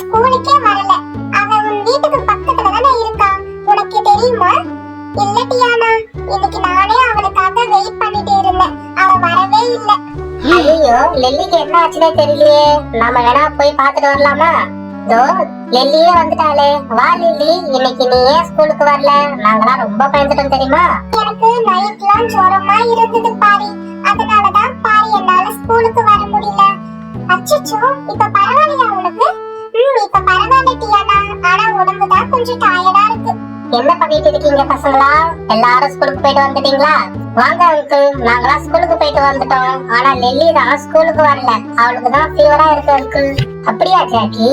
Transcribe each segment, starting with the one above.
ஸ்கூலுக்கே வரல. அவன் உன் வீட்டுக்கு பக்கத்துல தானே இருக்கான், உனக்கு தெரியுமா? இல்ல டியானா, இன்னைக்கு நானே அவனுக்காக வெயிட் பண்ணிட்டு இருந்தேன், அவன் வரவே இல்ல. ஐயோ, லெல்லிக்கு என்ன ஆச்சுனே தெரியலையே. நாம வேணா போய் பார்த்துட்டு வரலாமா? இதோ லெல்லியே வந்துட்டாளே. வா லில்லி, இன்னைக்கு நீ ஏன் ஸ்கூலுக்கு வரல? நாங்களாம் ரொம்ப பயந்துட்டோம் தெரியுமா? எனக்கு நைட்லாம் ஜுரமா இருந்தது பாரி, அதனாலதான் பாரி என்னால ஸ்கூலுக்கு வர முடியல. அச்சச்சோ, இப்ப பரவாயில்லையா உனக்கு? இப்ப பரவாயில்ல டியானா, ஆனா உடம்பு தான் கொஞ்சம் டயர்டா இருக்கு. என்ன பண்ணிட்டு இருக்கீங்க பசங்களா? எல்லாரும் ஸ்கூலுக்கு போயிட்டு வந்துட்டீங்களா? வாங்க அங்கிள், நாங்களாம் ஸ்கூலுக்கு போயிட்டு வந்துட்டோம். ஆனா லெல்லி தான் ஸ்கூலுக்கு வரல, அவளுக்கு தான் ஃபீவரா இருக்கு அங்கிள். அப்படியா ஜாக்கி?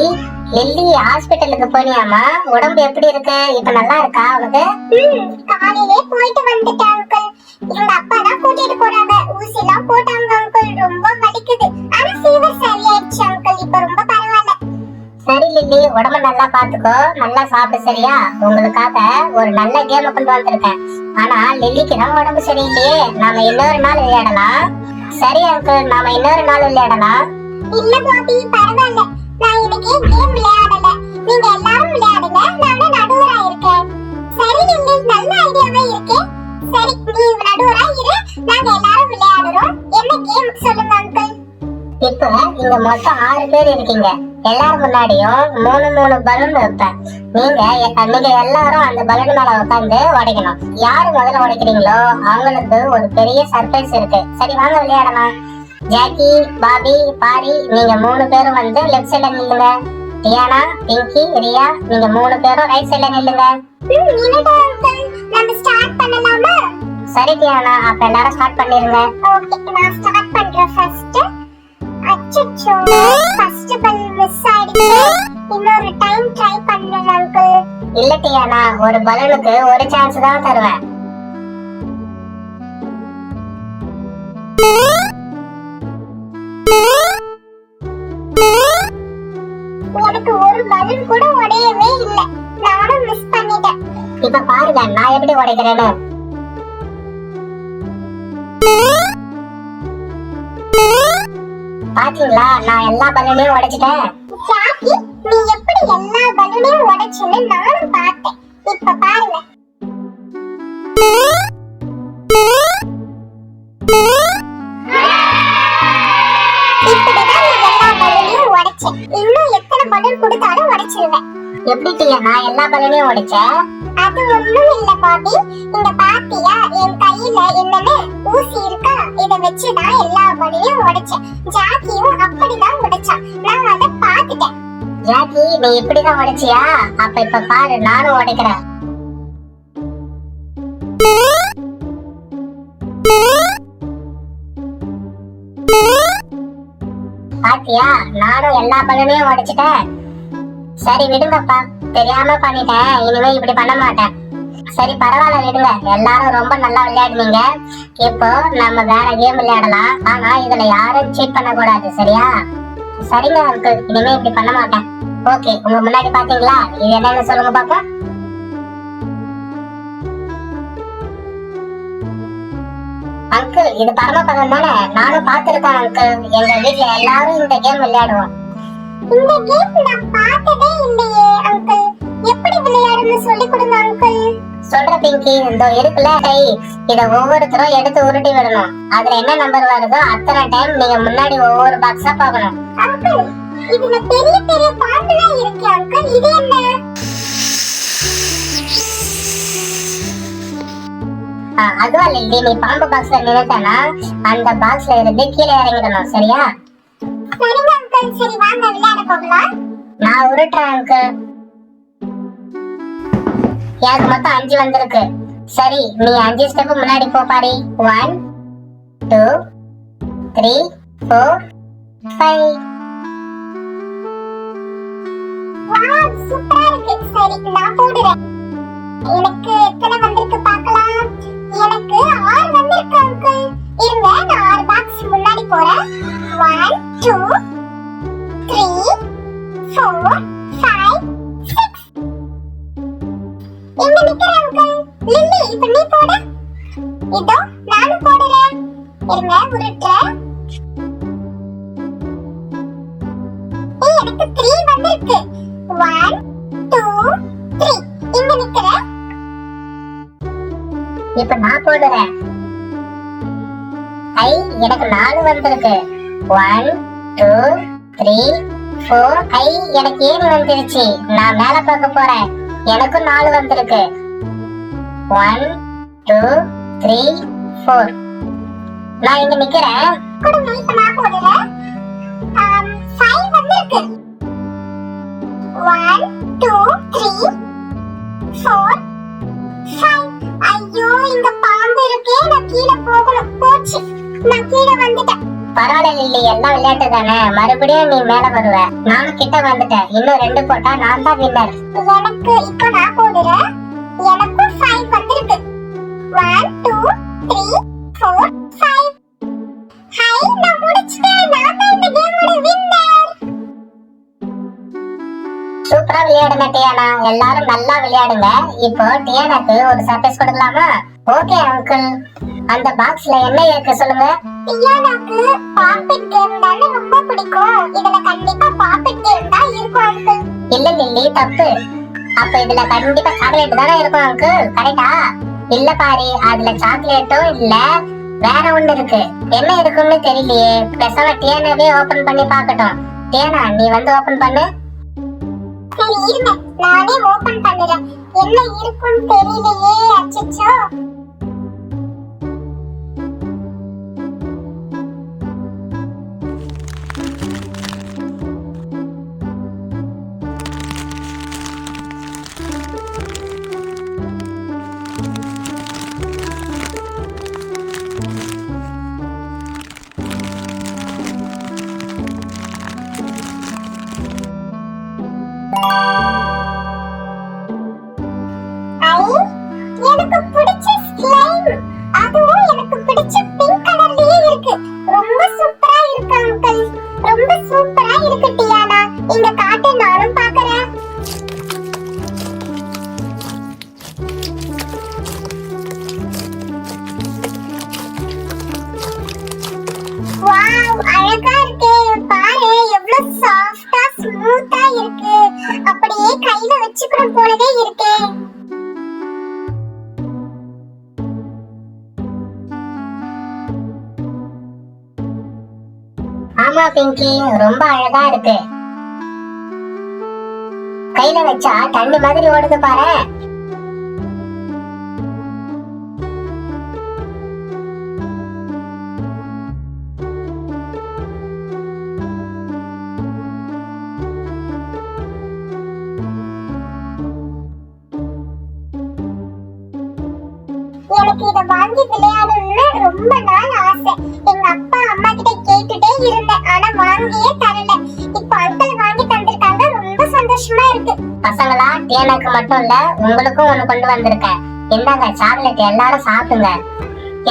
லெல்லி ஹாஸ்பிட்டலுக்கு போனியாமா? உடம்பு எப்படி இருக்கு? இப்ப நல்லா இருக்கா அவளுக்கு? காலையிலே போயிட்டு வந்துட்டேன் அங்கிள். எங்க அப்பா தான் கூட்டிட்டு போறாங்க. ஊசி எல்லாம் போட்டாங்க அங்கிள், ரொம்ப வலிக்குது. ஆனா ஃபீவர் சரியாயிடுச்சு அங்கிள், இப்ப ரொம்ப பரவாயில்ல. சரி லில்லி, உடம்ப நல்லா பாத்துக்கோ, நல்லா சாப்பிடு சரியா? உங்களுக்காக ஒரு நல்ல கேம் கொண்டு வந்திருக்கேன். ஆனா லில்லிக்கு தான் உடம்பு சரியில்லையே, நாம இன்னொரு நாள் விளையாடலாம். சரி அங்கிள், நாம இன்னொரு நாள் விளையாடலாம். இல்ல பாபி, பரவாயில்ல, நான் இன்னைக்கு கேம் விளையாடல. நீங்க எல்லாரும் விளையாடுங்க, நான் நடுவரா இருக்கேன். சரி லில்லி, நல்ல ஐடியாவே இருக்கே. சரி, நீ நடுவரா இரு, நாங்க எல்லாரும் விளையாடுறோம். என்ன கேம் சொல்லுங்க அங்கிள். இப்ப இங்க மொத்தம் 6 பேர் இருக்கீங்க. எல்லாரும் முன்னாடியும் 3 பலூன் வைப்பேன். நீங்க எல்லாரும் அந்த பலூன் மேல உட்காந்து உடைக்கணும். யாரு முதல்ல உடைக்கிறீங்களோ அவங்களுக்கு ஒரு பெரிய சர்ப்ரைஸ் இருக்கு. சரி வாங்க விளையாடலாம். ஜாக்கி, பாபி, பாரி, நீங்க 3 பேரும் வந்து லெஃப்ட் சைடுல நில்லுங்க. டியானா, பிங்கி, ரியா, நீங்க 3 பேரும் ரைட் சைடுல நில்லுங்க. நம்ம ஸ்டார்ட் பண்ணலாமா? சரி டியானா, அப்ப எல்லாரும் ஸ்டார்ட் பண்ணிருங்க. ஓகே, நான் ஸ்டார்ட் பண்றேன் ஃபர்ஸ்ட். அச்சச்சோ, ஃபர்ஸ்ட் பல் மிஸ் ஆயிடுச்சு. இன்னொரு டைம் ட்ரை பண்றேன் அங்கிள். இல்ல டியானா, ஒரு பலூனுக்கு ஒரு சான்ஸ் தான் தருவேன். எனக்கு ஒரு பலூன் கூட உடையவே இல்ல, நானும் மிஸ் பண்ணிட்டேன். இப்ப பாருங்க நான் எப்படி உடைக்கிறேன்னு. பாத்தீங்களா, நான் எல்லா பலூனையும் உடைச்சிட்டேன். ஜாக்கி, நீ எப்படி எல்லா பலூனையும் உடைச்சேன்னு நானும் பார்த்தேன். இப்ப பாருங்க. இப்படிதான் நீ எல்லா பலூனையும் உடைச்சேன். இன்னும் எத்தனை பலூன் கொடுத்தாலும் உடைச்சிருவேன். எப்படி டியானா எல்லா பலூனையும் உடைச்சேன்? அது ஒண்ணும் இல்ல பாபி, இங்க பாத்தியா என் கையில என்னன்னு ஊசி இருக்கா, இத வச்சுதான் எல்லா பலூனையும் உடைச்சேன். ஜாக்கியும் அப்படிதான் உடைச்சான், நான் அத பாத்துட்டேன். ஜாக்கி, நீ இப்படிதான் உடைச்சியா? அப்ப இப்ப பாரு, நானும் உடைக்கிறேன். பாத்தியா, நானும் எல்லா பலூனையும் உடைச்சிட்டேன். சரி விடுங்கப்பா, தெரியாம பண்ணிட்டேன், இனிமே இப்படி பண்ண மாட்டேன். சரி பரவாயில்ல விடுங்க, எல்லாரும் ரொம்ப நல்லா விளையாடுனீங்க. இப்போ நம்ம வேற கேம் விளையாடலாம். ஆனா இதுல யாரும் சீட் பண்ண கூடாது, சரியா? சரிங்க அங்கிள், இனிமே இப்படி பண்ண மாட்டேன். ஓகே, உங்க முன்னாடி பாத்தீங்களா, இது என்னன்னு சொல்லுங்க பாப்போம். அங்கிள், இது பரமபதம் தானே? நானும் பாத்துருக்கேன் அங்கிள், எங்க வீட்ல எல்லாரும் இந்த கேம் விளையாடுவோம். இந்த கேம் நான் பார்த்ததே இல்லையே அங்கிள், எப்படி விளையாடணும்னு சொல்லி கொடுங்க அங்கிள். சொல்ற பிங்கி, இந்த இருக்குல்ல கை, இத ஒவ்வொருத்தரும் எடுத்து உருட்டி விடணும். அதுல என்ன நம்பர் வருதோ அத்தனை டைம் நீங்க முன்னாடி ஒவ்வொரு பாக்ஸா பார்க்கணும். அங்கிள், இதுல பெரிய பெரிய பாம்புலாம் இருக்கு அங்கிள், இது என்ன? அதுவா லில்லி, நீ பாம்பு பாக்ஸ்ல நின்னுட்டனா அந்த பாக்ஸ்ல இருந்து கீழே இறங்கிடணும், சரியா? சரிங்க அங்கிள், சரி வாங்க விளையாட போகலாம். நான் உருட்டுறேன் அங்கிள். எனக்கு மொத்தம் 5 வந்திருக்கு. சரி, நீ 5 ஸ்டெப் முன்னாடி போ பாரி. 1 2 3 4 5. வாவ், சூப்பரா இருக்கு. சரி, நான் போடுறேன். எனக்கு எத்தனை வந்திருக்கு பார்க்கலாம். எனக்கு 6 வந்திருக்கு அங்கிள். இருங்க, நான் 6 பாக்ஸ் முன்னாடி போறேன். 1 2 3 4 5 6. எங்க நிக்கிற அங்கிள்? லில்லி, இப்ப நீ போடு. இதோ நானும் போடுறேன். இருங்க, உருட்டுறேன். எனக்கு 3 வந்திருக்கு. 1 2 3 இங்க நிக்கிறேன். இப்ப நான் போடுறேன். ஐ எனக்கு 4 வந்திருக்கு. 1 2 3 4. ஐ எனக்கு 7 வந்துருச்சு. நான் மேல பார்க்க போறேன். எனக்கு 4 வந்திருக்கு. 1 2 3 4. நான் இங்க நிக்கிறேன். கொடுங்க, இப்ப நான் போடுறேன். 5 வந்திருக்கு. 1 2 3 4 5. ஐயோ, இங்க பாம்பு இருக்கே, நான் கீழே போகணும். போச்சு, நான் கீழே வந்துட்டேன். பரவாயில்ல லில்லி, எல்லாம் விளையாட்டு தானே. மறுபடியும் நீ மேல வருவ. நானும் கிட்ட வந்துட்டேன். இன்னும் 2 போட்டா நான் தான் வின்னர். எனக்கு இப்ப நான் போடுறேன். எனக்கும் 5 வந்திருக்கு. 1 2 3 4 5. ஹை, நான் முடிச்சிட்டேன். நான் தான் இந்த கேமோட வின்னர். சூப்பரா விளையாடுங்க டியானா. எல்லாரும் நல்லா விளையாடுங்க. இப்போ டியானாக்கு ஒரு சர்ப்ரைஸ் கொடுக்கலாமா? Okay uncle. அந்த பாக்ஸ்ல என்ன இருக்கு சொல்லுங்க. டியானாக்கு பாப்பெட் கேம் தானே ரொம்ப பிடிக்கும். இதுல கண்டிப்பா பாப்பெட் கேம் தான் இருக்கும் அங்கிள். இல்ல லில்லி, தப்பு. அப்ப இதுல கண்டிப்பா சாக்லேட் தானே இருக்கும் அங்கிள், கரெக்டா? இல்ல பாரு, அதுல சாக்லேட்டும் இல்ல, வேற ஒண்ணு இருக்கு. என்ன இருக்குன்னு தெரியலையே. பேசாம டியானாவே ஓபன் பண்ணி பார்க்கட்டும். டியானா, நீ வந்து ஓபன் பண்ணு. சரி இருங்க, நானே ஓபன் பண்ணுறேன். என்ன இருக்குன்னு தெரியலையே. அச்சச்சோ. எனக்கு பிடிச்ச ஸ்லைம், அதுவும் எனக்கு பிடிச்ச பிங்க் கலர்லயே இருக்கு. ரொம்ப சூப்பரா இருக்கு அங்கிள். ரொம்ப சூப்பரா இருக்கு டியானா. இங்க காட்டு, நானும் பார்க்கறேன். வாவ், அழகா இருக்கே. பாரு எவ்வளவு சாஃப்ட்டா ஸ்மூத்தா இருக்கு. அப்படியே கையில வச்சுக்கணும் போலவே இருக்கே. ஆமா பிங்கி, ரொம்ப அழகா இருக்கு. கையில வச்சா தண்ணி மாதிரி ஓடுது பாரு. எனக்கு இத வாங்கி விளையாடணும்னு ரொம்ப நாள் ஆசை. எங்க அப்பா அம்மா கிட்ட கேட்டுட்டே இருந்தேன், ஆனா வாங்கியே தரல. இப்ப அங்கிள் வாங்கி தந்திருக்காங்க. ரொம்ப சந்தோஷமா இருக்கு. பசங்களா, டியானாக்கு மட்டும் இல்ல, உங்களுக்கும் ஒண்ணு கொண்டு வந்திருக்கேன். இந்தாங்க சாக்லேட், எல்லாரும் சாப்பிடுங்க.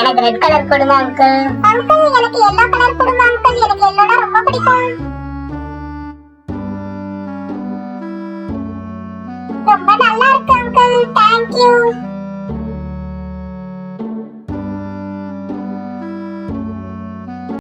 எனக்கு ரெட் கலர் கொடுங்க அங்கிள். அங்கிள், எனக்கு எல்லா கலர் கொடுங்க அங்கிள். எனக்கு எல்லோனா ரொம்ப பிடிக்கும். ரொம்ப நல்லா இருக்கு அங்கிள். Thank you.